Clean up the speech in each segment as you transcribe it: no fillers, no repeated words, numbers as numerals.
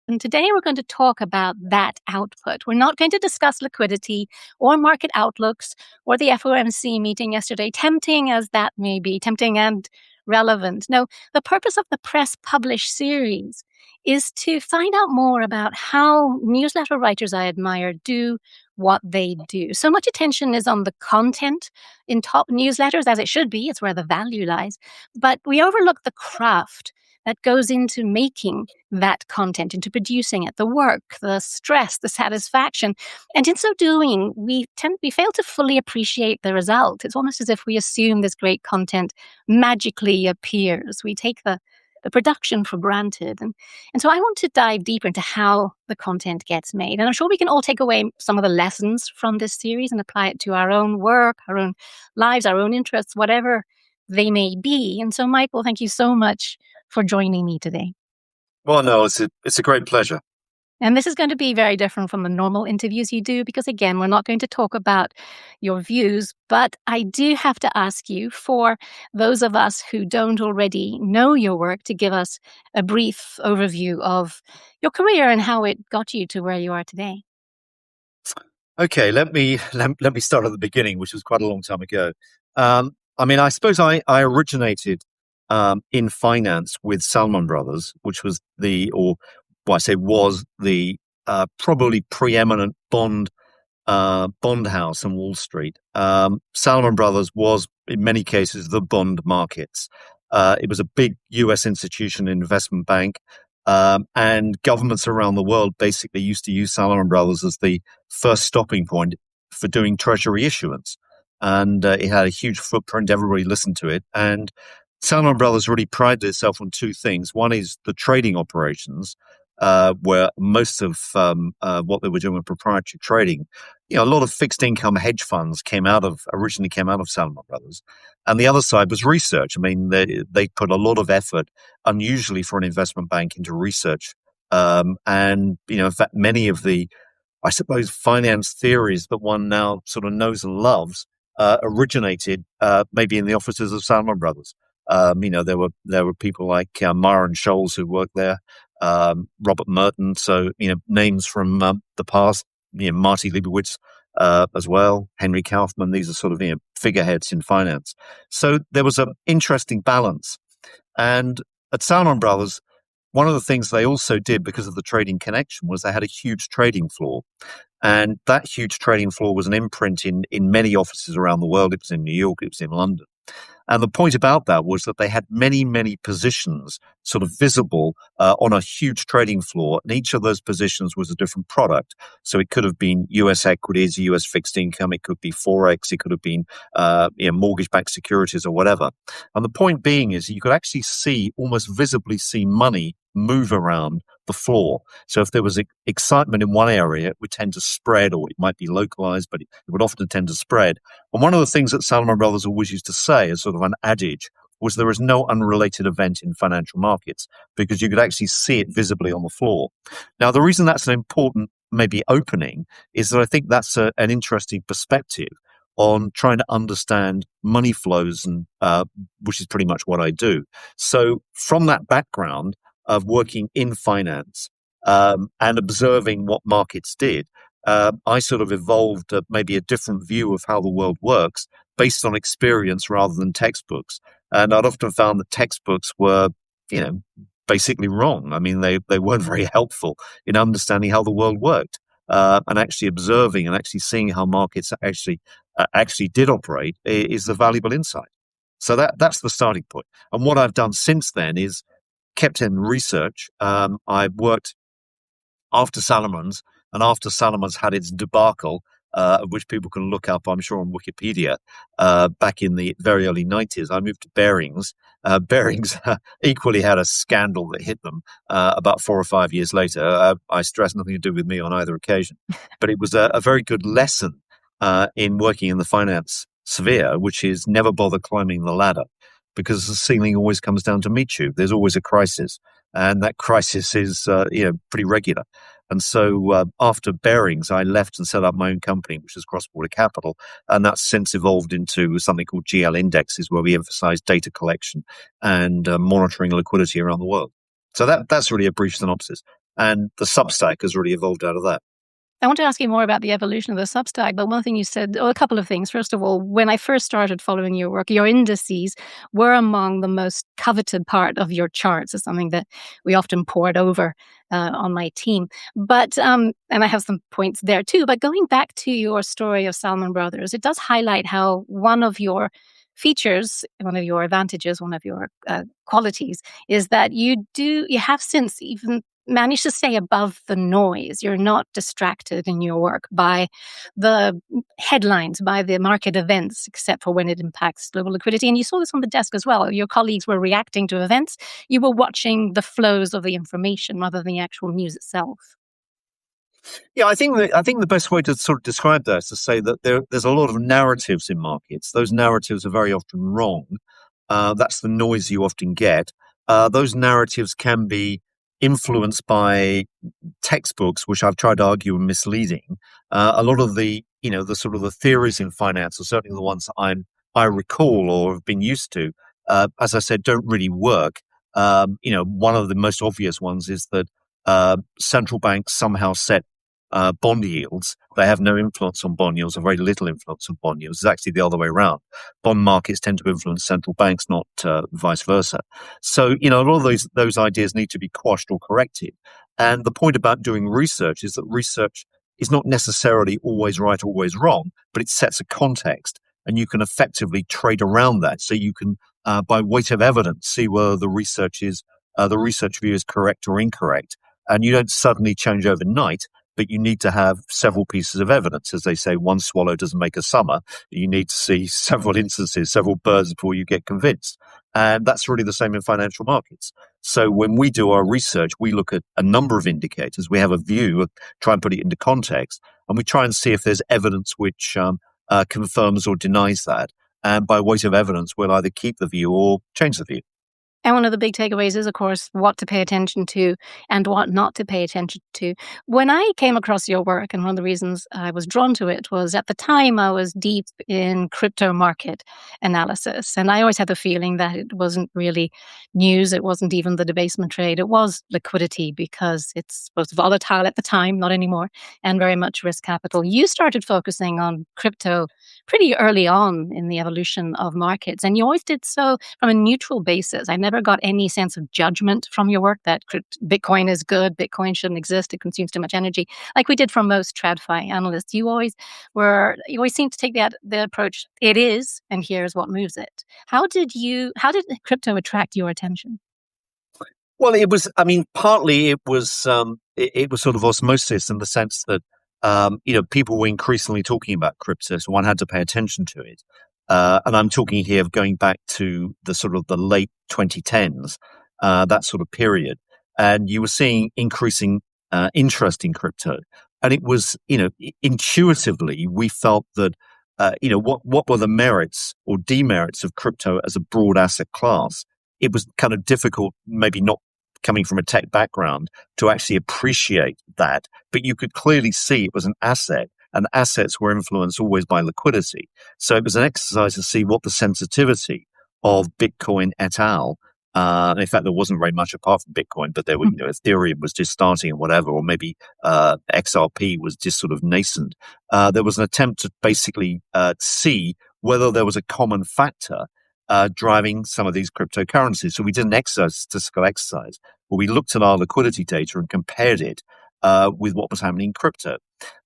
And today we're going to talk about that output. We're not going to discuss liquidity or market outlooks or the FOMC meeting yesterday, tempting as that may be, tempting and relevant. No, the purpose of the Press Publish series is to find out more about how newsletter writers I admire do what they do. So much attention is on the content in top newsletters, as it should be. It's where the value lies. But we overlook the craft that goes into making that content, into producing it, the work, the stress, the satisfaction. And in so doing, we fail to fully appreciate the result. It's almost as if we assume this great content magically appears. We take the production for granted. And so I want to dive deeper into how the content gets made. And I'm sure we can all take away some of the lessons from this series and apply it to our own work, our own lives, our own interests, whatever they may be. And so, Michael, thank you so much for joining me today. Well, no, it's a great pleasure. And this is going to be very different from the normal interviews you do, because again, we're not going to talk about your views, but I do have to ask you, for those of us who don't already know your work, to give us a brief overview of your career and how it got you to where you are today. Okay, let me start at the beginning, which was quite a long time ago. I suppose I originated in finance with Salomon Brothers, which was was the probably preeminent bond house on Wall Street. Salomon Brothers was, in many cases, the bond markets. It was a big U.S. institution, investment bank, and governments around the world basically used to use Salomon Brothers as the first stopping point for doing treasury issuance. And it had a huge footprint. Everybody listened to it. And Salomon Brothers really prided itself on two things. One is the trading operations, where most of what they were doing with proprietary trading. A lot of fixed income hedge funds originally came out of Salomon Brothers. And the other side was research. They put a lot of effort, unusually for an investment bank, into research. In fact, many of the, I suppose, finance theories that one now sort of knows and loves originated maybe in the offices of Salomon Brothers. There were people like Myron Scholes who worked there, Robert Merton. So, names from the past, Marty Leibowitz as well, Henry Kaufman. These are sort of figureheads in finance. So there was an interesting balance. And at Salomon Brothers, one of the things they also did, because of the trading connection, was they had a huge trading floor. And that huge trading floor was an imprint in many offices around the world. It was in New York, it was in London. And the point about that was that they had many, many positions sort of visible on a huge trading floor. And each of those positions was a different product. So it could have been US equities, US fixed income. It could be Forex. It could have been mortgage-backed securities or whatever. And the point being is you could actually almost visibly see money move around the floor. So if there was excitement in one area, it would tend to spread, or it might be localized, but it would often tend to spread. And one of the things that Salomon Brothers always used to say as sort of an adage was there is no unrelated event in financial markets, because you could actually see it visibly on the floor. Now, the reason that's an important maybe opening is that I think that's an interesting perspective on trying to understand money flows, and which is pretty much what I do. So from that background of working in finance and observing what markets did, I sort of evolved maybe a different view of how the world works based on experience rather than textbooks. And I'd often found that textbooks were, basically wrong. They weren't very helpful in understanding how the world worked, and actually observing and actually seeing how markets actually did operate is the valuable insight. So that's the starting point. And what I've done since then is kept in research. I worked after Salomon's, and after Salomon's had its debacle, which people can look up, I'm sure, on Wikipedia, back in the very early 90s, I moved to Barings. Barings equally had a scandal that hit them about 4 or 5 years later. I stress nothing to do with me on either occasion. But it was a very good lesson in working in the finance sphere, which is never bother climbing the ladder, because the ceiling always comes down to meet you. There's always a crisis, and that crisis is pretty regular. And so after Barings, I left and set up my own company, which is Cross-Border Capital, and that's since evolved into something called GL Indexes, where we emphasize data collection and monitoring liquidity around the world. So that's really a brief synopsis. And the Substack has really evolved out of that. I want to ask you more about the evolution of the Substack, but one thing you said, or a couple of things. First of all, when I first started following your work, your indices were among the most coveted part of your charts. It's something that we often poured over on my team. But, and I have some points there too, but going back to your story of Salmon Brothers, it does highlight how one of your features, one of your advantages, one of your qualities is that you have since even manage to stay above the noise. You're not distracted in your work by the headlines, by the market events, except for when it impacts global liquidity. And you saw this on the desk as well. Your colleagues were reacting to events. You were watching the flows of the information rather than the actual news itself. Yeah, I think the best way to sort of describe that is to say that there's a lot of narratives in markets. Those narratives are very often wrong. That's the noise you often get. Those narratives can be influenced by textbooks, which I've tried to argue are misleading. A lot of the sort of the theories in finance, or certainly the ones that I recall or have been used to, as I said, don't really work. One of the most obvious ones is that central banks somehow set bond yields. They have no influence on bond yields, or very little influence on bond yields. It's actually the other way around. Bond markets tend to influence central banks, not vice versa. So, a lot of those ideas need to be quashed or corrected. And the point about doing research is that research is not necessarily always right, always wrong, but it sets a context, and you can effectively trade around that. So you can, by weight of evidence, see whether the research view is correct or incorrect. And you don't suddenly change overnight, but you need to have several pieces of evidence. As they say, one swallow doesn't make a summer. You need to see several instances, several birds before you get convinced. And that's really the same in financial markets. So when we do our research, we look at a number of indicators. We have a view, try and put it into context, and we try and see if there's evidence which confirms or denies that. And by weight of evidence, we'll either keep the view or change the view. And one of the big takeaways is, of course, what to pay attention to and what not to pay attention to. When I came across your work, and one of the reasons I was drawn to it was at the time I was deep in crypto market analysis. And I always had the feeling that it wasn't really news. It wasn't even the debasement trade. It was liquidity because it's both volatile at the time, not anymore, and very much risk capital. You started focusing on crypto pretty early on in the evolution of markets. And you always did so from a neutral basis. I never got any sense of judgment from your work that Bitcoin is good, Bitcoin shouldn't exist, it consumes too much energy, like we did from most TradFi analysts. You always seemed to take the approach, it is, and here's what moves it. How did crypto attract your attention? Well, partly it was sort of osmosis, in the sense that, people were increasingly talking about crypto, so one had to pay attention to it. And I'm talking here of going back to the sort of the late 2010s, that sort of period. And you were seeing increasing interest in crypto. And it was, intuitively, we felt that, what were the merits or demerits of crypto as a broad asset class? It was kind of difficult, maybe not coming from a tech background, to actually appreciate that. But you could clearly see it was an asset, and assets were influenced always by liquidity. So it was an exercise to see what the sensitivity of Bitcoin et al. In fact, there wasn't very much apart from Bitcoin, but there were, Ethereum was just starting and whatever, or maybe XRP was just sort of nascent. There was an attempt to basically see whether there was a common factor driving some of these cryptocurrencies. So we did an statistical exercise where we looked at our liquidity data and compared it with what was happening in crypto.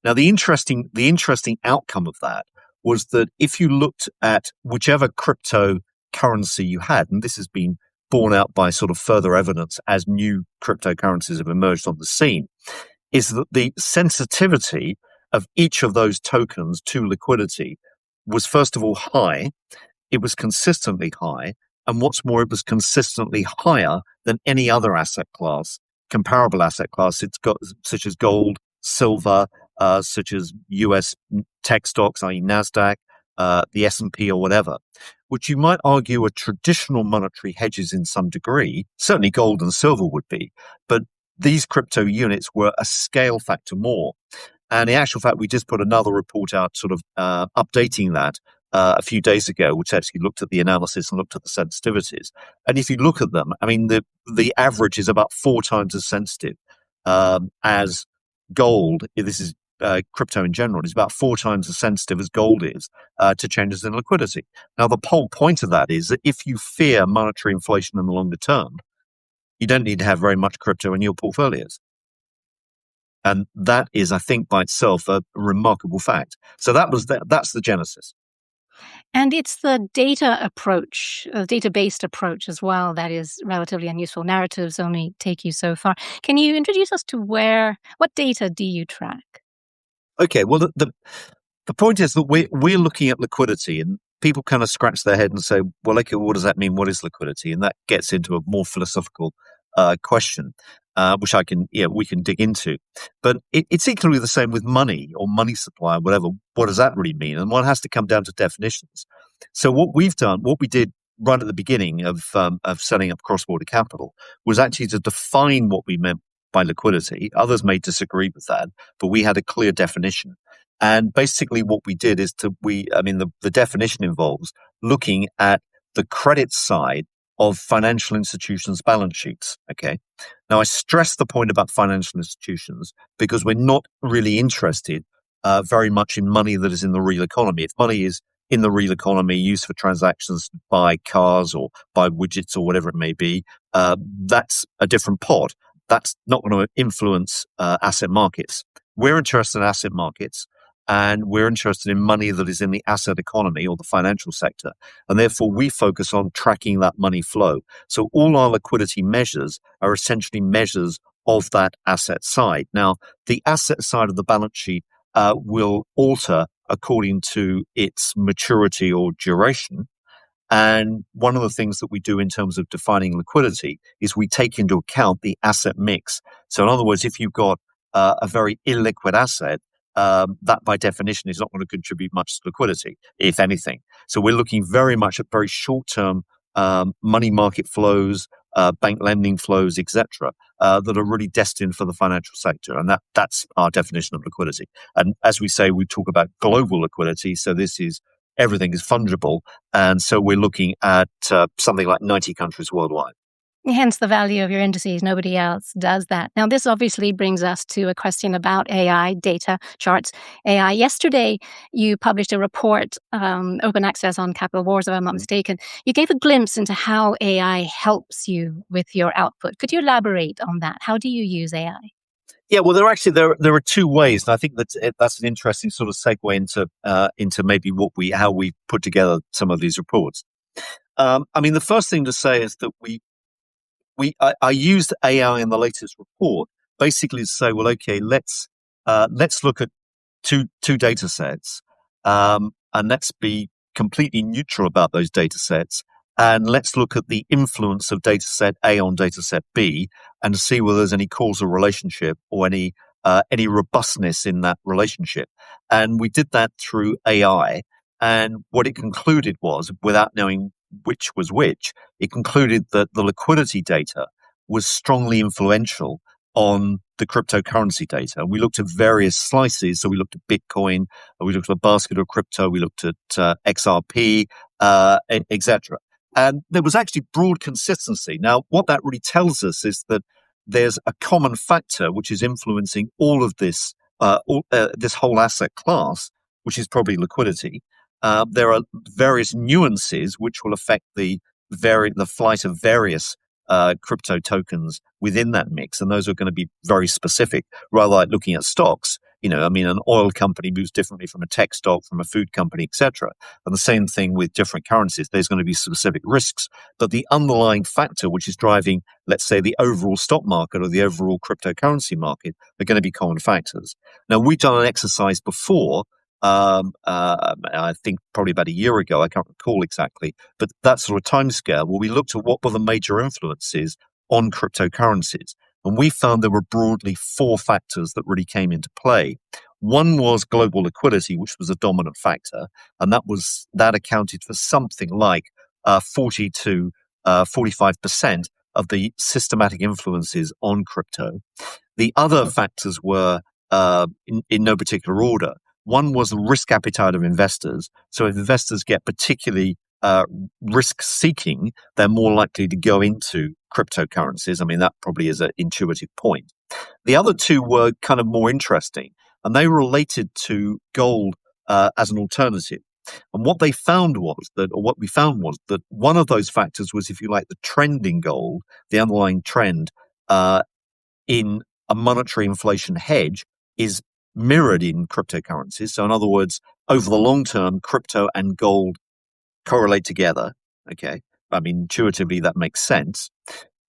Now, the interesting outcome of that was that if you looked at whichever cryptocurrency you had, and this has been borne out by sort of further evidence as new cryptocurrencies have emerged on the scene, is that the sensitivity of each of those tokens to liquidity was, first of all, high. It was consistently high. And what's more, it was consistently higher than any other asset class, comparable asset class, such as gold, silver, such as US tech stocks, i.e. NASDAQ, the S&P or whatever, which you might argue are traditional monetary hedges in some degree. Certainly gold and silver would be, but these crypto units were a scale factor more. And in actual fact, we just put another report out sort of updating that a few days ago, which actually looked at the analysis and looked at the sensitivities. And if you look at them, I mean, the average is about 4 times as sensitive. as gold. This is crypto in general, is about 4 times as sensitive as gold is to changes in liquidity. Now, the whole point of that is that if you fear monetary inflation in the longer term, you don't need to have very much crypto in your portfolios. And that is, I think, by itself a remarkable fact. So that's the genesis. And it's the data approach, data-based approach as well, that is relatively unuseful. Narratives only take you so far. Can you introduce us to what data do you track? Okay, well, the point is that we're looking at liquidity, and people kind of scratch their head and say, well, okay, what does that mean? What is liquidity? And that gets into a more philosophical question, which we can dig into. But it's equally the same with money or money supply or whatever. What does that really mean? And one has to come down to definitions. So what we did right at the beginning of setting up cross-border capital was actually to define what we meant by liquidity. Others may disagree with that, but we had a clear definition. And basically what we did is the definition involves looking at the credit side of financial institutions' balance sheets. Okay. Now, I stress the point about financial institutions because we're not really interested very much in money that is in the real economy. If money is in the real economy, used for transactions, buy cars or buy widgets or whatever it may be, that's a different pot. That's not going to influence asset markets. We're interested in asset markets, and we're interested in money that is in the asset economy or the financial sector. And therefore, we focus on tracking that money flow. So all our liquidity measures are essentially measures of that asset side. Now, the asset side of the balance sheet will alter according to its maturity or duration. And one of the things that we do in terms of defining liquidity is we take into account the asset mix. So in other words, if you've got a very illiquid asset, that by definition is not going to contribute much to liquidity, if anything. So we're looking very much at very short-term money market flows, bank lending flows, etc., that are really destined for the financial sector. And that's our definition of liquidity. And as we say, we talk about global liquidity. So everything is fungible. And so we're looking at something like 90 countries worldwide. Hence the value of your indices. Nobody else does that. Now, this obviously brings us to a question about AI, data, charts, AI. Yesterday, you published a report, open access on Capital Wars, if I'm not mistaken. You gave a glimpse into how AI helps you with your output. Could you elaborate on that? How do you use AI? Yeah, well, there are two ways, and I think that's an interesting sort of segue into maybe how we put together some of these reports. The first thing to say is that I used AI in the latest report basically to say, well, okay, let's look at two data sets, and let's be completely neutral about those data sets, and let's look at the influence of data set A on data set B, and see whether there's any causal relationship or any robustness in that relationship. And we did that through AI, and what it concluded was, without knowing which was which, it concluded that the liquidity data was strongly influential on the cryptocurrency data. We looked at various slices. So we looked at Bitcoin, we looked at a basket of crypto, we looked at XRP, etc. And there was actually broad consistency. Now, what that really tells us is that there's a common factor which is influencing all of this, this whole asset class, which is probably liquidity. There are various nuances which will affect the flight of various crypto tokens within that mix, and those are going to be very specific. Rather like looking at stocks, an oil company moves differently from a tech stock, from a food company, etc. And the same thing with different currencies. There's going to be specific risks, but the underlying factor which is driving, let's say, the overall stock market or the overall cryptocurrency market are going to be common factors. Now, we've done an exercise before. I think probably about a year ago, I can't recall exactly, but that sort of timescale where we looked at what were the major influences on cryptocurrencies. And we found there were broadly 4 factors that really came into play. One was global liquidity, which was a dominant factor, and that accounted for something like 40 to 45% of the systematic influences on crypto. The other factors were in no particular order. One was the risk appetite of investors. So if investors get particularly risk seeking, they're more likely to go into cryptocurrencies. I mean, that probably is an intuitive point. The other two were kind of more interesting, and they were related to gold as an alternative. And what they found was that, or what we found was that one of those factors was, if you like, the trend in gold, the underlying trend in a monetary inflation hedge is mirrored in cryptocurrencies. So, in other words, over the long term, crypto and gold correlate together. Okay. I mean, intuitively, that makes sense.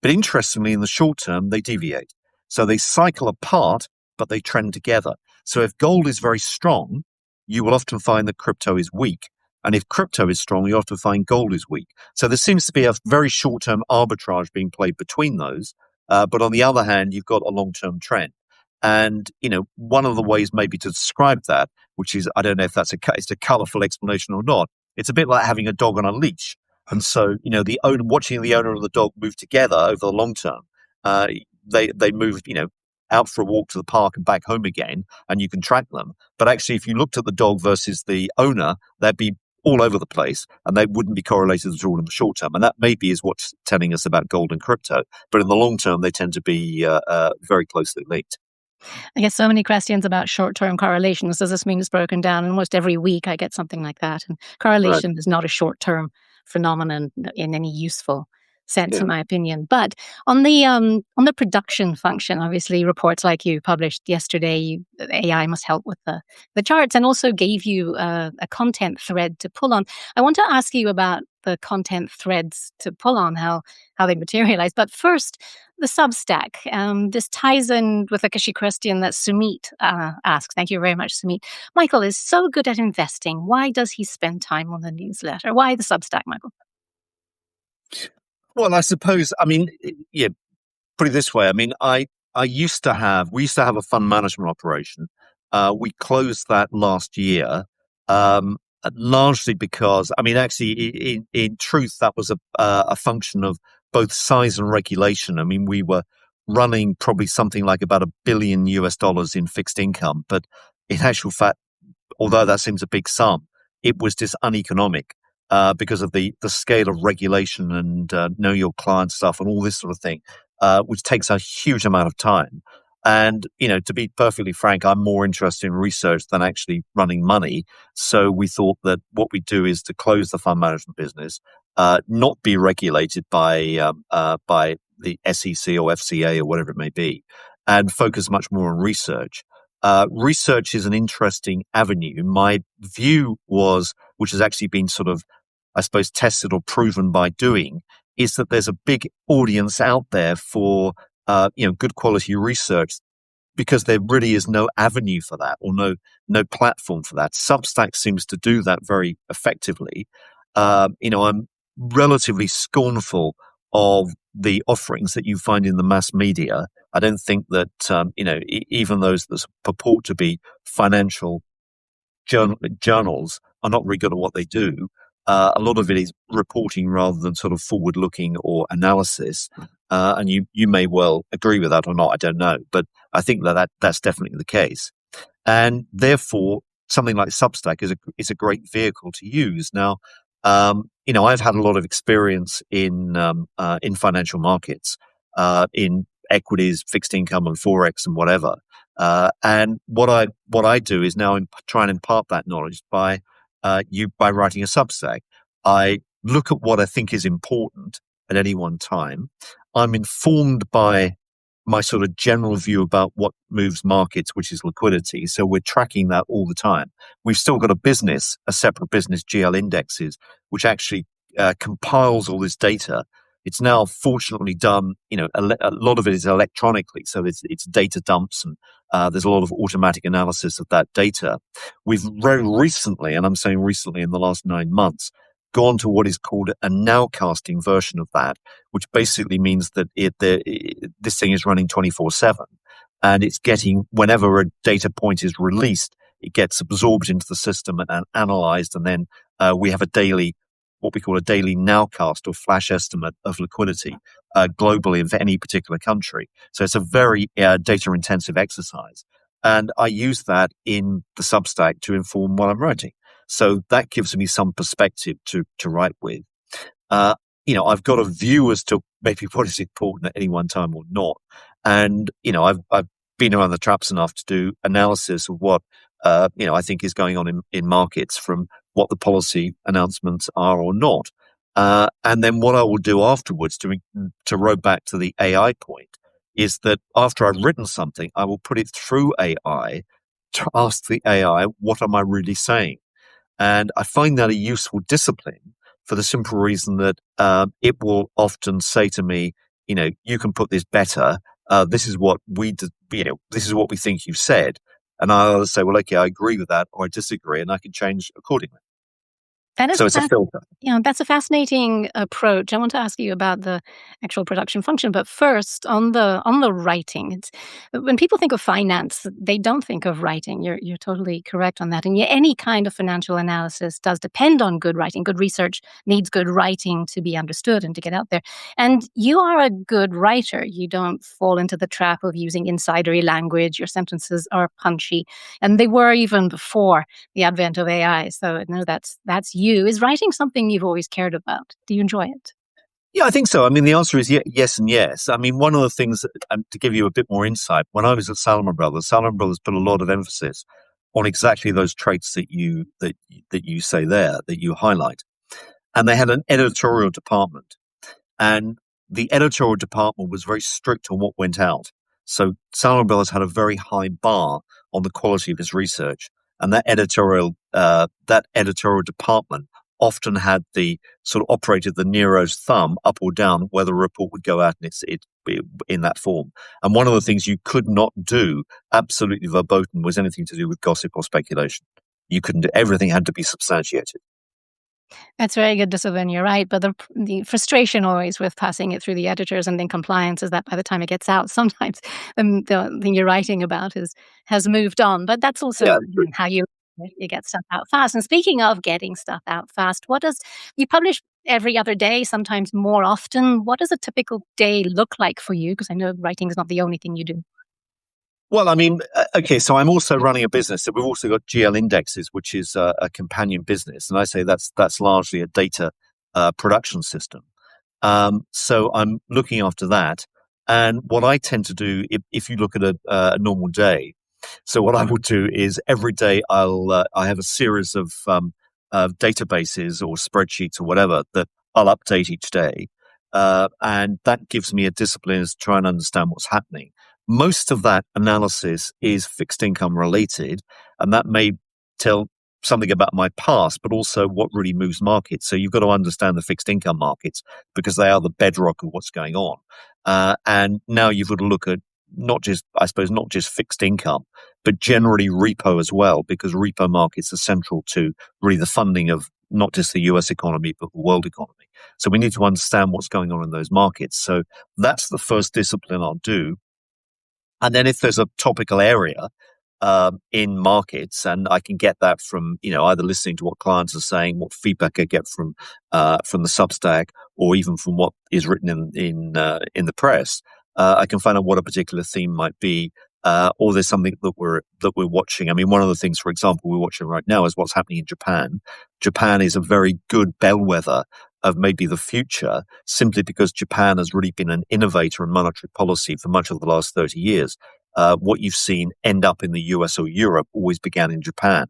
But interestingly, in the short term, they deviate. So they cycle apart, but they trend together. So if gold is very strong, you will often find that crypto is weak. And if crypto is strong, you often find gold is weak. So there seems to be a very short-term arbitrage being played between those. But on the other hand, you've got a long-term trend. And, one of the ways maybe to describe that, which is, I don't know if it's a colorful explanation or not. It's a bit like having a dog on a leash. And so, watching the owner and the dog move together over the long term, they move, out for a walk to the park and back home again, and you can track them. But actually, if you looked at the dog versus the owner, they'd be all over the place, and they wouldn't be correlated at all in the short term. And that maybe is what's telling us about gold and crypto. But in the long term, they tend to be very closely linked. I get so many questions about short-term correlations. Does this mean it's broken down? Almost every week I get something like that. And Right. correlation is not a short-term phenomenon in any useful sense, Yeah. in my opinion. But on the production function, obviously reports like you published yesterday, AI must help with the charts, and also gave you a content thread to pull on. I want to ask you about the content threads to pull on, how they materialize. But first, the Substack. This ties in with a Kishi question that Sumit asks. Thank you very much, Sumit. Michael is so good at investing. Why does he spend time on the newsletter? Why the Substack, Michael? Well, I suppose, I mean, yeah, put it this way. I mean, we used to have a fund management operation. We closed that last year, largely because, I mean, actually, in truth, that was a function of both size and regulation. I mean, we were running probably something like about $1 billion in fixed income, but in actual fact, although that seems a big sum, it was just uneconomic because of the scale of regulation and know your client stuff and all this sort of thing, which takes a huge amount of time. And, to be perfectly frank, I'm more interested in research than actually running money. So we thought that what we do is to close the fund management business, not be regulated by the SEC or FCA or whatever it may be, and focus much more on research. Research is an interesting avenue. My view was, which has actually been sort of, I suppose, tested or proven by doing, is that there's a big audience out there for, good quality research, because there really is no avenue for that, or no platform for that. Substack seems to do that very effectively. I'm relatively scornful of the offerings that you find in the mass media. I don't think that even those that purport to be financial journals are not really good at what they do. A lot of it is reporting rather than sort of forward-looking or analysis. And you may well agree with that or not. I don't know, but I think that's definitely the case. And therefore, something like Substack is a great vehicle to use. Now, I've had a lot of experience in financial markets, in equities, fixed income, and forex, and whatever. And what I do is now try and impart that knowledge by writing a Substack. I look at what I think is important at any one time. I'm informed by my sort of general view about what moves markets, which is liquidity. So we're tracking that all the time. We've still got a separate business, GL Indexes, which actually compiles all this data. It's now fortunately done, a lot of it is electronically. So it's data dumps, and there's a lot of automatic analysis of that data. We've very recently, and I'm saying recently in the last 9 months, gone to what is called a nowcasting version of that, which basically means that this thing is running 24/7, and it's getting, whenever a data point is released, it gets absorbed into the system and analyzed, and then we have what we call a daily nowcast or flash estimate of liquidity globally for any particular country. So it's a very data-intensive exercise, and I use that in the Substack to inform what I'm writing. So that gives me some perspective to write with. Uh, I've got a view as to maybe what is important at any one time or not. And, I've been around the traps enough to do analysis of what, I think is going on in markets from what the policy announcements are or not. And then what I will do afterwards to row back to the AI point is that after I've written something, I will put it through AI to ask the AI, what am I really saying? And I find that a useful discipline for the simple reason that it will often say to me, you can put this better. This is what this is what we think you said. And I'll either say, well, okay, I agree with that, or I disagree, and I can change accordingly. That is So it's a filter. that's a fascinating approach. I want to ask you about the actual production function, but first on the writing. It's when people think of finance, they don't think of writing. You're totally correct on that. And yet any kind of financial analysis does depend on good writing. Good research needs good writing to be understood and to get out there. And you are a good writer. You don't fall into the trap of using insidery language. Your sentences are punchy, and they were even before the advent of AI. So no, that's you. Is writing something you've always cared about? Do you enjoy it? Yeah, I think so. I mean, the answer is yes and yes. I mean, one of the things, to give you a bit more insight, when I was at Salomon Brothers put a lot of emphasis on exactly those traits that you say there, that you highlight, and they had an editorial department. And the editorial department was very strict on what went out. So Salomon Brothers had a very high bar on the quality of his research. And that editorial department often had the sort of operated the Nero's thumb up or down whether a report would go out in that form. And one of the things you could not do absolutely verboten was anything to do with gossip or speculation. You couldn't do, everything had to be substantiated. That's very good discipline, you're right, but the frustration always with passing it through the editors and then compliance is that by the time it gets out, sometimes the thing you're writing about has moved on. But that's also Yeah. how you get stuff out fast. And speaking of getting stuff out fast, what does you publish every other day, sometimes more often? What does a typical day look like for you? Because I know writing is not the only thing you do. Well, I mean, okay, so I'm also running a business. So we've also got GL Indexes, which is a companion business, and I say that's largely a data production system. So I'm looking after that. And what I tend to do, if you look at a normal day, so what I would do is every day I have a series of databases or spreadsheets or whatever that I'll update each day, and that gives me a discipline to try and understand what's happening. Most of that analysis is fixed income related, and that may tell something about my past, but also what really moves markets. So you've got to understand the fixed income markets because they are the bedrock of what's going on. And now you've got to look at not just fixed income, but generally repo as well, because repo markets are central to really the funding of not just the US economy, but the world economy. So we need to understand what's going on in those markets. So that's the first discipline I'll do. And then if there's a topical area in markets, and I can get that from either listening to what clients are saying, what feedback I get from the Substack, or even from what is written in the press, I can find out what a particular theme might be, or there's something that we're watching. I mean, one of the things, for example, we're watching right now is what's happening in Japan. Japan is a very good bellwether of maybe the future, simply because Japan has really been an innovator in monetary policy for much of the last 30 years. What you've seen end up in the US or Europe always began in Japan.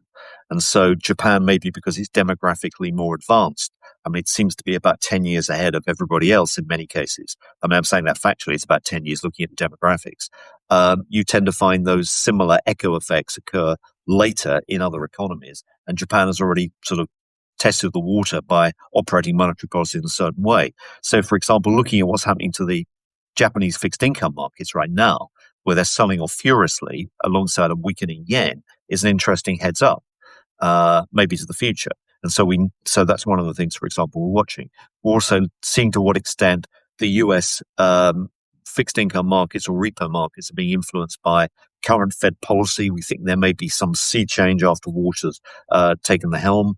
And so Japan, maybe because it's demographically more advanced, I mean, it seems to be about 10 years ahead of everybody else in many cases. I mean, I'm saying that factually, it's about 10 years looking at demographics. You tend to find those similar echo effects occur later in other economies. And Japan has already sort of tested the water by operating monetary policy in a certain way. So, for example, looking at what's happening to the Japanese fixed income markets right now, where they're selling off furiously alongside a weakening yen, is an interesting heads up, maybe to the future. And so that's one of the things, for example, we're watching. We're also seeing to what extent the US fixed income markets or repo markets are being influenced by current Fed policy. We think there may be some sea change after Walter's taken the helm.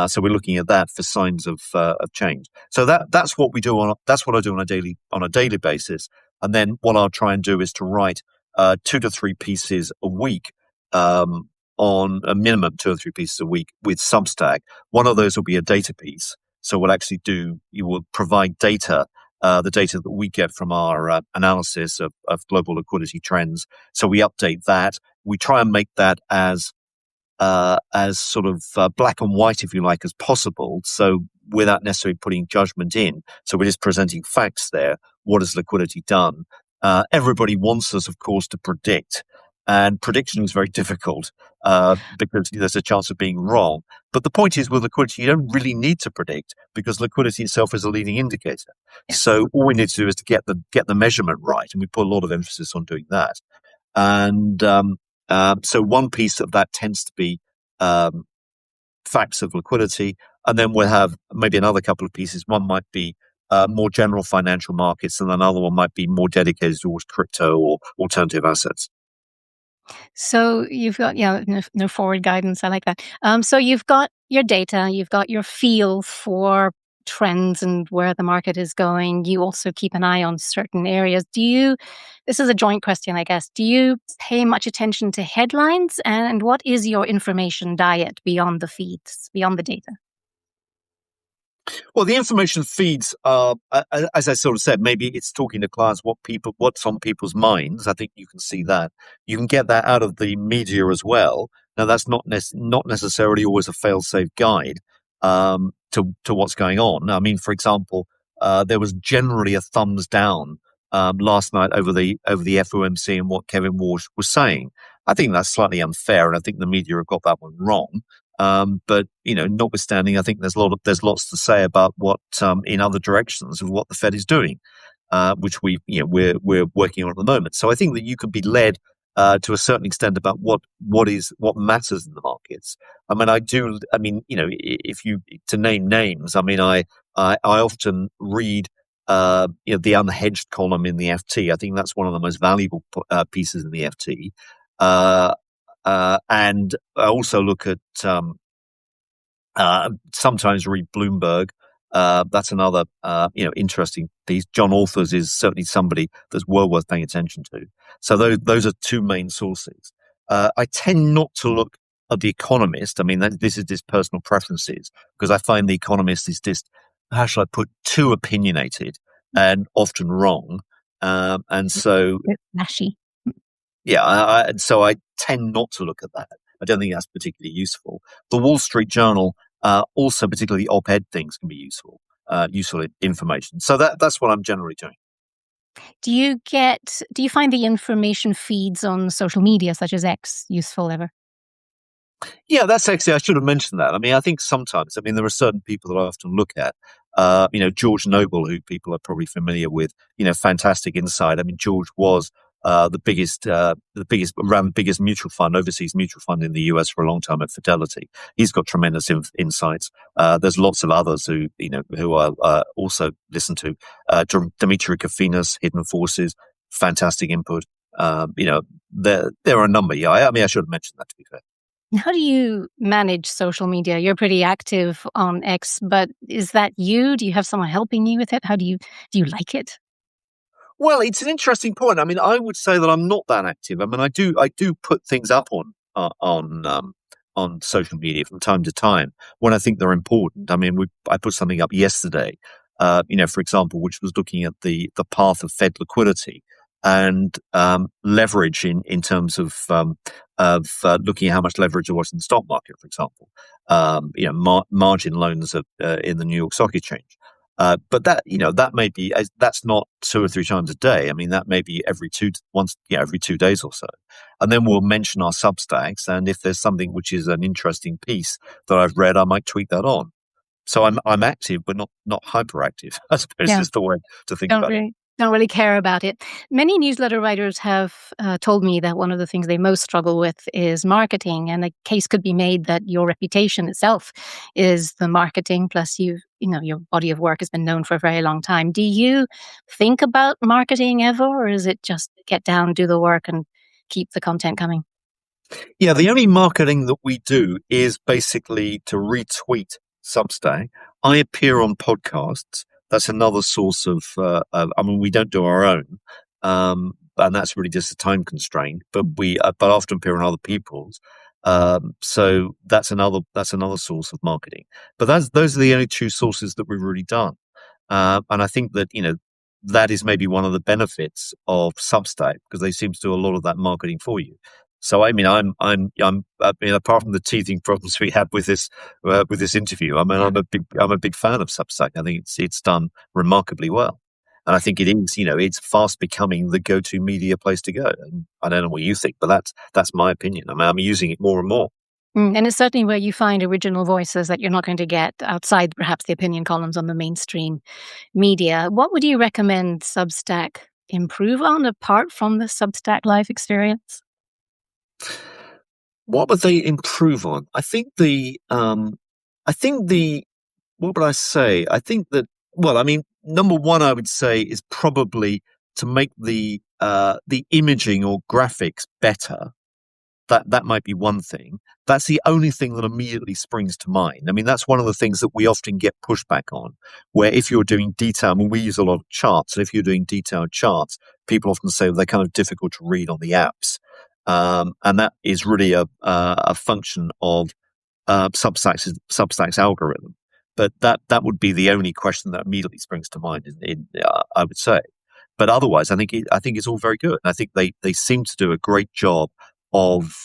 So we're looking at that for signs of change. So that's what we do that's what I do on a daily basis. And then what I'll try and do is to write 2 to 3 pieces a week, on a minimum 2 or 3 pieces a week with Substack. One of those will be a data piece. So you will provide data, the data that we get from our analysis of global liquidity trends. So we update that. We try and make that as sort of black and white, if you like, as possible. So without necessarily putting judgment in. So we're just presenting facts there. What has liquidity done? Everybody wants us, of course, to predict. And prediction is very difficult because there's a chance of being wrong. But the point is, with liquidity, you don't really need to predict because liquidity itself is a leading indicator. Yeah. So all we need to do is to get the measurement right, and we put a lot of emphasis on doing that. And so one piece of that tends to be um, facts of liquidity, and then we'll have maybe another couple of pieces. One might be more general financial markets, and another one might be more dedicated towards crypto or alternative assets. So you've got, yeah, no forward guidance. I like that. So you've got your data, you've got your feel for trends and where the market is going. You also keep an eye on certain areas. This is a joint question, I guess. Do you pay much attention to headlines? And what is your information diet beyond the feeds, beyond the data? Well, the information feeds are, as I sort of said, maybe it's talking to clients what's on people's minds. I think you can see that. You can get that out of the media as well. Now, that's not necessarily always a fail-safe guide to what's going on. I mean, for example, there was generally a thumbs down last night over the FOMC and what Kevin Walsh was saying. I think that's slightly unfair, and I think the media have got that one wrong. But notwithstanding, I think there's lots to say about what in other directions of what the Fed is doing, which we're working on at the moment. So I think that you can be led to a certain extent about what matters in the markets. I mean, if you to name names, I mean, I often read the unhedged column in the FT. I think that's one of the most valuable pieces in the FT. And I also look at sometimes read Bloomberg. That's another interesting piece. John Authors is certainly somebody that's well worth paying attention to. So those are two main sources. I tend not to look at The Economist. I mean, this is just personal preferences because I find The Economist is just, how shall I put, too opinionated and often wrong. And so It's flashy. yeah, so I tend not to look at that. I don't think that's particularly useful. The Wall Street Journal, also particularly op-ed things can be useful information. So that's what I'm generally doing. Do you find the information feeds on social media such as X useful ever? Yeah, that's actually, I should have mentioned that. I mean, I think sometimes, I mean, there are certain people that I often look at. George Noble, who people are probably familiar with, fantastic insight. I mean, George was the biggest mutual fund, overseas mutual fund in the US for a long time at Fidelity. He's got tremendous insights. There's lots of others who I also listen to. Dimitri Kofinas, Hidden Forces, fantastic input. There are a number. Yeah, I mean, I should have mentioned that, to be fair. How do you manage social media? You're pretty active on X, but is that you? Do you have someone helping you with it? Do you like it? Well, it's an interesting point. I mean, I would say that I'm not that active. I mean, I do put things up on social media from time to time when I think they're important. I mean, I put something up yesterday, for example, which was looking at the path of Fed liquidity and leverage in terms of looking at how much leverage there was in the stock market, for example. Margin loans in the New York Stock Exchange. But that may be, that's not 2 or 3 times a day. I mean, that may be every 2 days or so. And then we'll mention our Substacks. And if there's something which is an interesting piece that I've read, I might tweet that on. So I'm active, but not hyperactive, I suppose Yeah. is the way to think Don't about it. really don't really care about it. Many newsletter writers have told me that one of the things they most struggle with is marketing, and a case could be made that your reputation itself is the marketing. Plus, your body of work has been known for a very long time. Do you think about marketing ever, or is it just get down, do the work, and keep the content coming? Yeah, the only marketing that we do is basically to retweet Substack. I appear on podcasts. That's another source of, I mean, we don't do our own. And that's really just a time constraint, but I often appear on other people's. So that's another source of marketing. But those are the only two sources that we've really done. And I think that that is maybe one of the benefits of Substack, because they seem to do a lot of that marketing for you. So I mean, I mean, apart from the teething problems we had with this interview, I mean, I'm a big fan of Substack. I think it's done remarkably well, and I think it is, it's fast becoming the go-to media place to go. And I don't know what you think, but that's my opinion. I mean, I'm using it more and more. And it's certainly where you find original voices that you're not going to get outside perhaps the opinion columns on the mainstream media. What would you recommend Substack improve on apart from the Substack Live experience? What would they improve on? I think the what would I say? I think that, well, I mean, number one, I would say is probably to make the imaging or graphics better. That might be one thing. That's the only thing that immediately springs to mind. I mean, that's one of the things that we often get pushback on, where if you're doing detail, I mean, we use a lot of charts, and if you're doing detailed charts, people often say they're kind of difficult to read on the apps. And that is really a function of Substack's algorithm. But that would be the only question that immediately springs to mind. I would say, but otherwise, I think it's all very good. I think they seem to do a great job of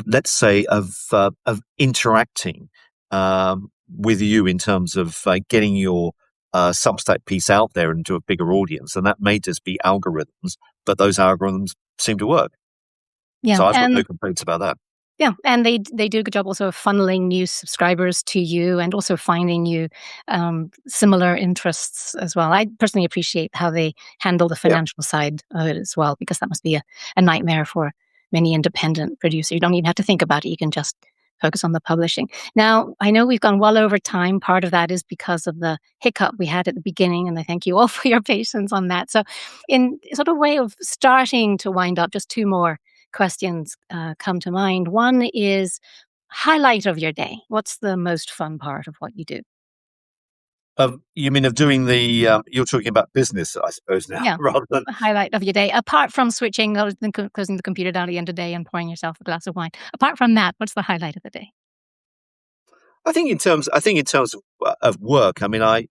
let's say of interacting with you in terms of getting your Substack piece out there into a bigger audience, and that may just be algorithms, but those algorithms seem to work. Yeah, So I've got no and complaints about that. yeah, and they do a good job also of funneling new subscribers to you and also finding you similar interests as well. I personally appreciate how they handle the Yeah. financial side of it as well, because that must be a nightmare for many independent producers. You don't even have to think about it. You can just focus on the publishing. Now, I know we've gone well over time. Part of that is because of the hiccup we had at the beginning, and I thank you all for your patience on that. So, in sort of way of starting to wind up, just two more questions come to mind. One is highlight of your day. What's the most fun part of what you do? You mean of doing the? You're talking about business, I suppose now, Yeah, rather than. a highlight of your day, apart from switching, closing the computer down at the end of the day and pouring yourself a glass of wine. Apart from that, what's the highlight of the day? I think in terms of work, I mean, I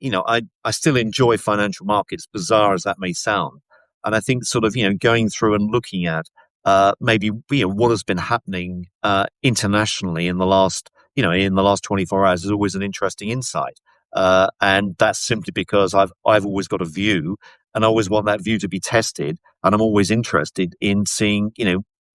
still enjoy financial markets, bizarre as that may sound, and I think sort of going through and looking at maybe what has been happening internationally in the last 24 hours is always an interesting insight, and that's simply because I've always got a view, and I always want that view to be tested, and I'm always interested in seeing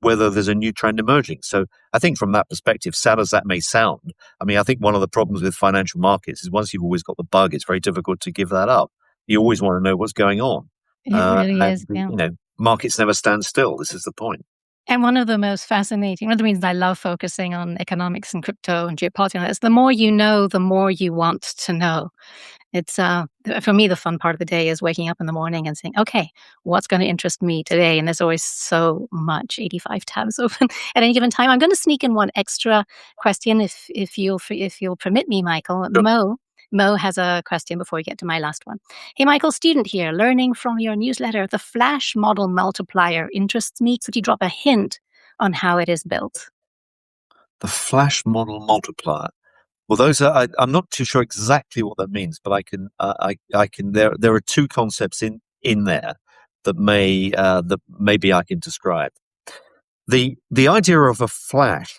whether there's a new trend emerging. So I think from that perspective, sad as that may sound, I mean, I think one of the problems with financial markets is once you've always got the bug, it's very difficult to give that up. You always want to know what's going on. It really And, is, yeah. markets never stand still. This is the point. And one of the most fascinating, one of the reasons I love focusing on economics and crypto and geopolitics is the more you know, the more you want to know. It's for me, the fun part of the day is waking up in the morning and saying, okay, what's going to interest me today? And there's always so much, 85 tabs open at any given time. I'm going to sneak in one extra question if you'll permit me, Michael. Sure. Mo has a question before we get to my last one. Hey, Michael, student here, learning from your newsletter. The Flash model multiplier interests me. Could you drop a hint on how it is built? The flash model multiplier. Well, I'm not too sure exactly what that means, but I can. There are two concepts in there that maybe I can describe. The idea of a flash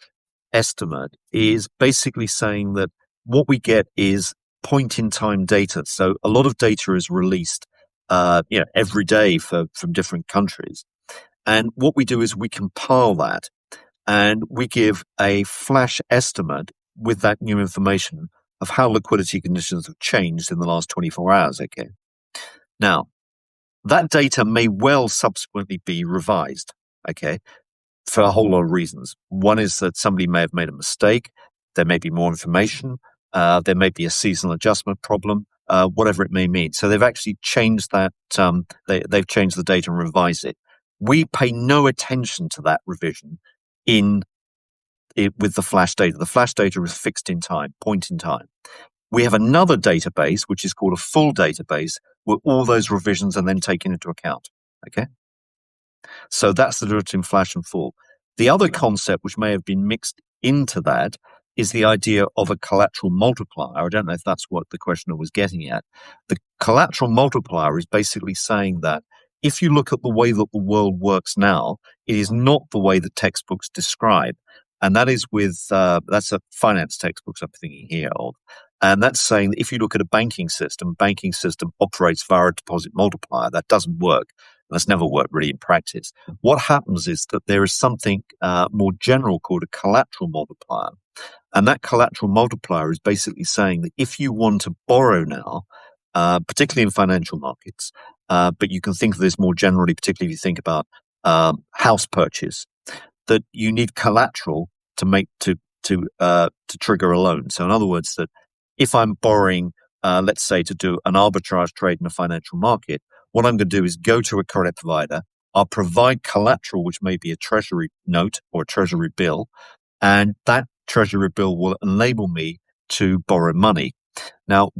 estimate is basically saying that what we get is point in time data. So a lot of data is released, every day from different countries, and what we do is we compile that and we give a flash estimate with that new information of how liquidity conditions have changed in the last 24 hours. Okay. Now, that data may well subsequently be revised. Okay. For a whole lot of reasons. One is that somebody may have made a mistake. There may be more information. There may be a seasonal adjustment problem, whatever it may mean. So they've actually changed that. They've changed the data and revised it. We pay no attention to that revision with the flash data. The flash data is fixed in time, point in time. We have another database, which is called a full database, where all those revisions are then taken into account. Okay. So that's the difference between flash and full. The other concept, which may have been mixed into that, is the idea of a collateral multiplier. I don't know if that's what the questioner was getting at. The collateral multiplier is basically saying that if you look at the way that the world works now, it is not the way the textbooks describe. And that is that's a finance textbooks I'm thinking here of. And that's saying that if you look at a banking system operates via a deposit multiplier. That doesn't work. That's never worked really in practice. What happens is that there is something more general called a collateral multiplier. And that collateral multiplier is basically saying that if you want to borrow now, particularly in financial markets, but you can think of this more generally, particularly if you think about house purchase, that you need collateral to make to trigger a loan. So in other words, that if I'm borrowing, let's say, to do an arbitrage trade in a financial market, what I'm going to do is go to a credit provider. I'll provide collateral, which may be a treasury note or a treasury bill, and that treasury bill will enable me to borrow money. Now,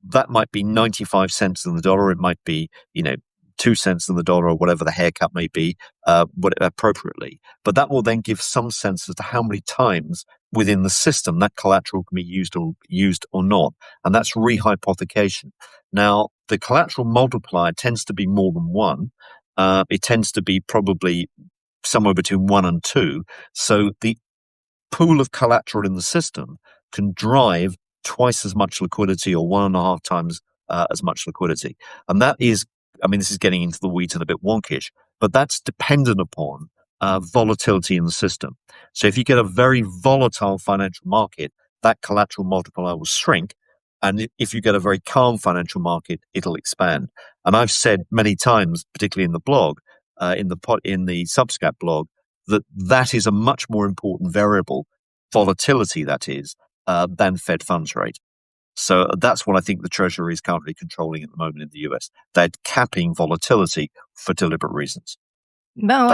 that might be 95 cents on the dollar. It might be, 2 cents on the dollar or whatever the haircut may be, appropriately. But that will then give some sense as to how many times within the system that collateral can be used or not. And that's rehypothecation. Now, the collateral multiplier tends to be more than one. It tends to be probably somewhere between 1 and 2. So the pool of collateral in the system can drive twice as much liquidity or 1.5 times as much liquidity. And that is, this is getting into the weeds and a bit wonkish, but that's dependent upon volatility in the system. So if you get a very volatile financial market, that collateral multiplier will shrink. And if you get a very calm financial market, it'll expand. And I've said many times, particularly in the blog, in the Substack blog, that is a much more important variable, volatility that is, than Fed funds rate. So that's what I think the Treasury is currently controlling at the moment in the US. They're capping volatility for deliberate reasons. Mo,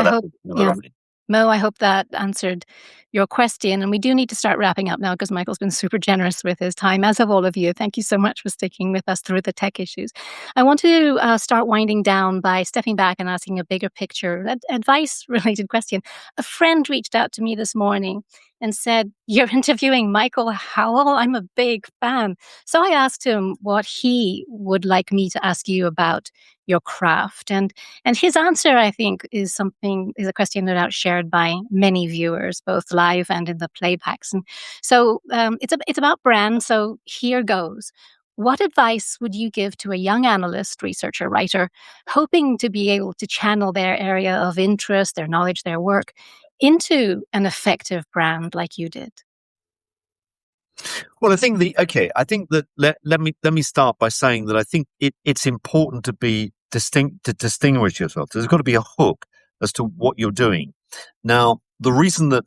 I hope that answered your question. And we do need to start wrapping up now because Michael's been super generous with his time, as have all of you. Thank you so much for sticking with us through the tech issues. I want to start winding down by stepping back and asking a bigger picture, advice-related question. A friend reached out to me this morning and said, "You're interviewing Michael Howell? I'm a big fan." So I asked him what he would like me to ask you about your craft. And his answer, I think, is a question no doubt shared by many viewers, both live and in the playbacks. And so it's about brand. So here goes. What advice would you give to a young analyst, researcher, writer, hoping to be able to channel their area of interest, their knowledge, their work into an effective brand like you did? Well, I think that let me start by saying that I think it's important to be distinct, to distinguish yourself. There's got to be a hook as to what you're doing. Now, the reason that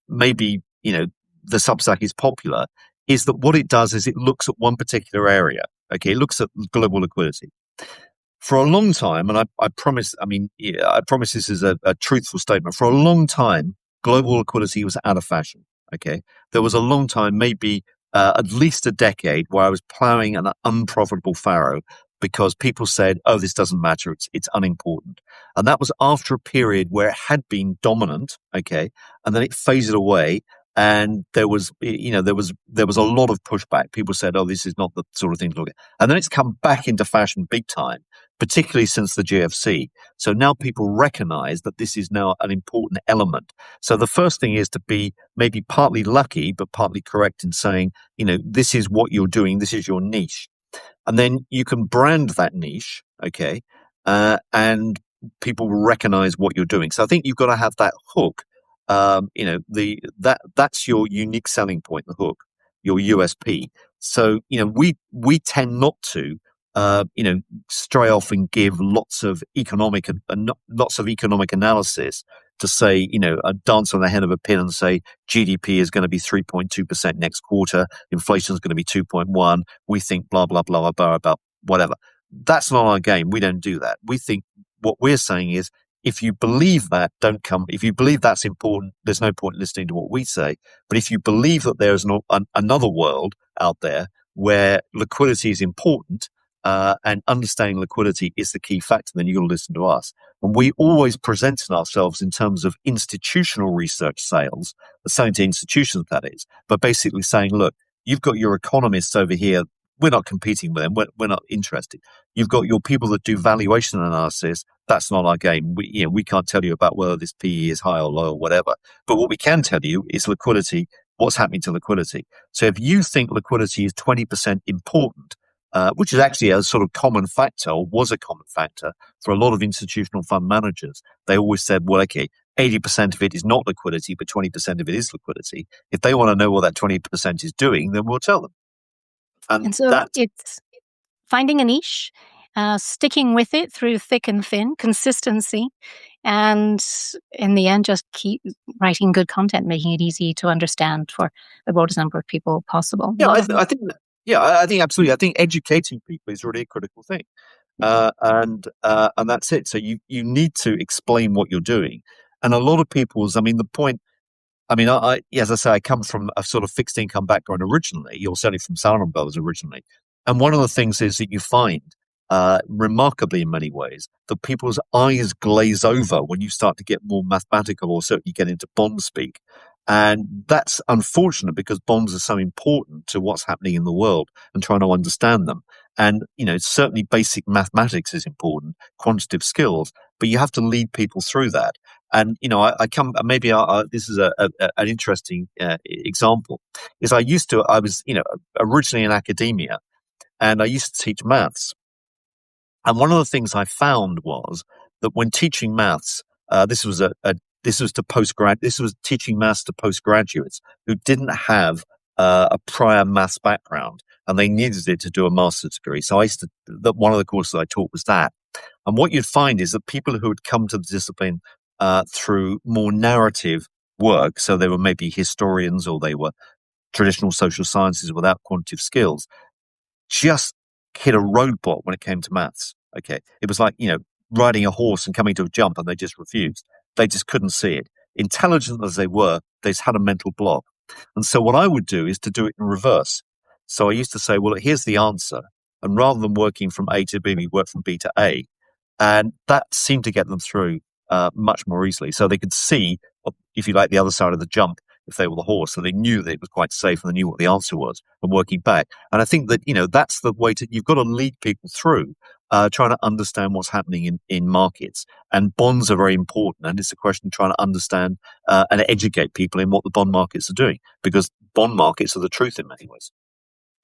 maybe the Substack is popular is that what it does is it looks at one particular area. Okay, it looks at global liquidity. For a long time, and I promise this is a truthful statement. For a long time, global liquidity was out of fashion. Okay, there was a long time, maybe at least a decade, where I was plowing an unprofitable furrow because people said, "Oh, this doesn't matter; it's unimportant." And that was after a period where it had been dominant. Okay, and then it faded away. And there was a lot of pushback. People said, "Oh, this is not the sort of thing to look at." And then it's come back into fashion big time, particularly since the GFC. So now people recognize that this is now an important element. So the first thing is to be maybe partly lucky, but partly correct in saying, this is what you're doing. This is your niche. And then you can brand that niche. Okay. And people will recognize what you're doing. So I think you've got to have that hook. That's your unique selling point, the hook, your USP. So, we tend not to, stray off and give lots of economic analysis to say, a dance on the head of a pin and say GDP is going to be 3.2% next quarter. Inflation is going to be 2.1. We think blah, blah, blah, blah, about whatever. That's not our game. We don't do that. We think what we're saying is, if you believe that, don't come. If you believe that's important, there's no point listening to what we say. But if you believe that there's another world out there where liquidity is important, and understanding liquidity is the key factor, then you've got to listen to us. And we always presented ourselves in terms of institutional research sales, selling to institutions, that is, but basically saying, look, you've got your economists over here. We're not competing with them. We're not interested. You've got your people that do valuation analysis. That's not our game. We can't tell you about whether this PE is high or low or whatever. But what we can tell you is liquidity, what's happening to liquidity. So if you think liquidity is 20% important, which is actually a sort of common factor, or was a common factor for a lot of institutional fund managers. They always said, well, okay, 80% of it is not liquidity, but 20% of it is liquidity. If they want to know what that 20% is doing, then we'll tell them. And And so that, it's finding a niche, sticking with it through thick and thin, consistency, and in the end, just keep writing good content, making it easy to understand for the broadest number of people possible. yeah, I think, I think absolutely. I think educating people is really a critical thing. And that's it. So you need to explain what you're doing. And a lot of people's, I mean, the point, I mean, as I say, I come from a sort of fixed income background originally, or certainly from Salomon Brothers originally. And one of the things is that you find, remarkably in many ways, that people's eyes glaze over when you start to get more mathematical, or certainly get into bond speak. And that's unfortunate, because bonds are so important to what's happening in the world and trying to understand them. And, certainly basic mathematics is important, quantitative skills, but you have to lead people through that. And, I come, maybe this is an interesting example, is I was, originally in academia, and I used to teach maths. And one of the things I found was that when teaching maths, this was teaching maths to postgraduates who didn't have a prior maths background, and they needed it to do a master's degree. So one of the courses I taught was that. And what you'd find is that people who had come to the discipline through more narrative work, so they were maybe historians or they were traditional social sciences without quantitative skills, just hit a roadblock when it came to maths. Okay. It was like, riding a horse and coming to a jump, and they just refused. They just couldn't see it. Intelligent as they were, they just had a mental block. And so what I would do is to do it in reverse. So I used to say, well, here's the answer. And rather than working from A to B, we work from B to A. And that seemed to get them through much more easily. So they could see, if you like, the other side of the jump if they were the horse. So they knew that it was quite safe, and they knew what the answer was, and working back. And I think that, that's the way you've got to lead people through trying to understand what's happening in markets. And bonds are very important. And it's a question of trying to understand and educate people in what the bond markets are doing, because bond markets are the truth in many ways.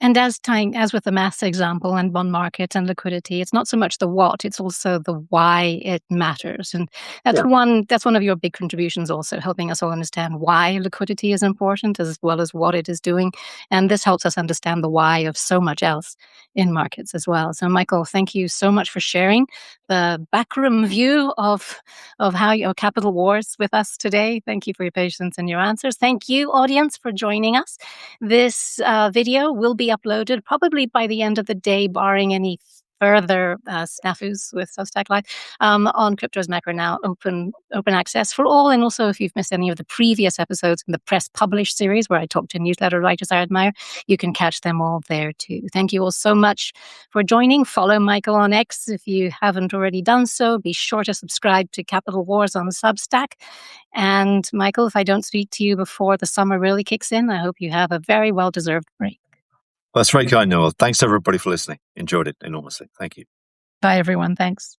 And as with the maths example and bond market and liquidity, it's not so much the what, it's also the why it matters. And that's one of your big contributions, also helping us all understand why liquidity is important as well as what it is doing. And this helps us understand the why of so much else in markets as well. So Michael, thank you so much for sharing the backroom view of how your capital wars with us today. Thank you for your patience and your answers. Thank you, audience, for joining us. This video will be uploaded probably by the end of the day, barring any further snafus with Substack Live, on Crypto's Macro Now open access for all. And also, if you've missed any of the previous episodes in the Press Publish series, where I talk to newsletter writers I admire, you can catch them all there too. Thank you all so much for joining. Follow Michael on X if you haven't already done so. Be sure to subscribe to Capital Wars on Substack. And Michael, if I don't speak to you before the summer really kicks in, I hope you have a very well-deserved break. That's very kind, Noelle. Thanks everybody for listening. Enjoyed it enormously. Thank you. Bye, everyone. Thanks.